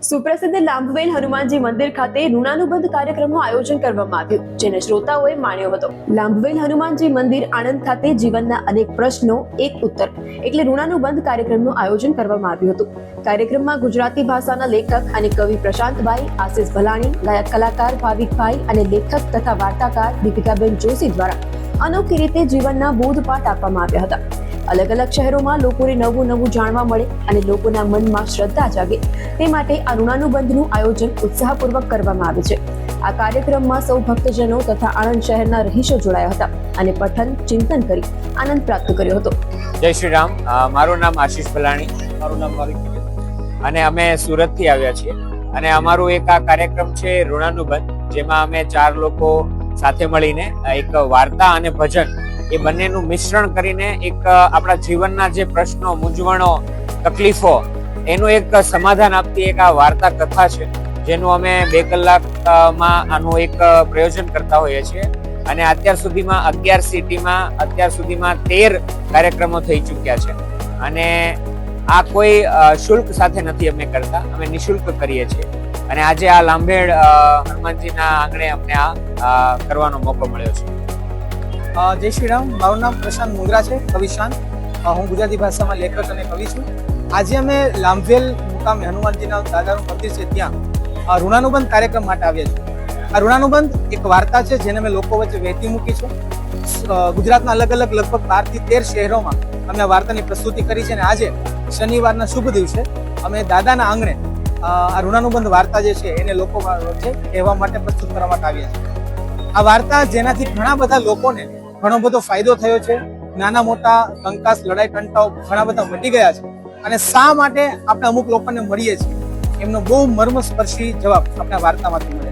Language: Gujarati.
સુપ્રસિદ્ધ લાંભવેલ હનુમાનજી મંદિર ખાતે ઋણાનુબંધ કાર્યક્રમનું આયોજન કરવામાં આવ્યું, જેને શ્રોતાઓએ માણ્યો હતો. લાંભવેલ હનુમાનજી મંદિર આણંદ ખાતે જીવનના અનેક પ્રશ્નો એક ઉત્તર એટલે ઋણાનુબંધ કાર્યક્રમનું આયોજન કરવામાં આવ્યું હતું. કાર્યક્રમમાં ગુજરાતી ભાષાના લેખક અને કવિ પ્રશાંતભાઈ, આશિષ ભલાણી, ગાયક કલાકાર ભાવિકભાઈ અને લેખક તથા વાર્તાકાર દીપિકાબેન જોશી દ્વારા અનોખી રીતે જીવનના બોધપાઠ આપવામાં આવ્યા હતા. અલગ અલગ શહેરોમાં લોકોને નવું નવું જાણવા મળે અને લોકોના મનમાં શ્રદ્ધા જાગે તે માટે આ ઋણાનુબંધનું આયોજન ઉત્સાહપૂર્વક કરવામાં આવે છે. આ કાર્યક્રમમાં સૌ ભક્તજનો તથા આણંદ શહેરના રહીશો જોડાયા હતા અને પઠન ચિંતન કરી આનંદ પ્રાપ્ત કર્યો હતો. જય શ્રી રામ. મારું નામ આશિષ ભલાણી, મારું નામ ભાવિક અને અમે સુરતથી આવ્યા છીએ અને અમારું એક આ કાર્યક્રમ છે ઋણાનુબંધ, જેમાં અમે 4 લોકો સાથે મળીને એક વાર્તા અને ભજન એ બંનેનું મિશ્રણ કરીને એક આપણા જીવનના જે પ્રશ્નો, મૂંઝવણો, તકલીફો એનું એક સમાધાન આપતી એક આ વાર્તા કથા છે, જેનું અમે 2 કલાકમાં આનું એક પ્રયોજન કરતા હોઈએ છીએ. અને અત્યાર સુધીમાં 11 સિટીમાં 13 કાર્યક્રમો થઈ ચૂક્યા છે. અને આ કોઈ શુલ્ક સાથે નથી અમે કરતા, અમે નિઃશુલ્ક કરીએ છીએ. અને આજે આ લાંભેડ હનુમાનજીના આંગણે અમને આ કરવાનો મોકો મળ્યો છે. જય શ્રી રામ. મારું નામ પ્રશાંત મુંદ્રા છે, કવિશાન. હું ગુજરાતી ભાષામાં લેખક અને કવિ છું. આજે અમે લાંભવેલ મુકામે હનુમાનજીના દાદાનું મંદિર છે ત્યાં ઋણાનુબંધ કાર્યક્રમ માટે આવ્યા છીએ. આ ઋણાનુબંધ એક વાર્તા છે જેને અમે લોકો વચ્ચે વહેતી મૂકી છે. ગુજરાતના અલગ અલગ લગભગ 12 થી 13 શહેરોમાં અમે આ વાર્તાની પ્રસ્તુતિ કરી છે અને આજે શનિવારના શુભ દિવસે અમે દાદાના આંગણે આ ઋણાનુબંધ વાર્તા જે છે એને લોકો વચ્ચે કહેવા માટે પ્રસ્તુત કરવા માટે આવ્યા છે. આ વાર્તા જેનાથી ઘણા બધા લોકોને ઘણો બધો ફાયદો થયો છે. નાના મોટા કંકાસ, લડાઈ ટંટાઓ ઘણા બધા મટી ગયા છે. અને શા માટે આપણે અમુક લોકોને મળીએ છીએ એમનો બહુ મર્મસ્પર્શી જવાબ આપણે વાર્તામાંથી મળે.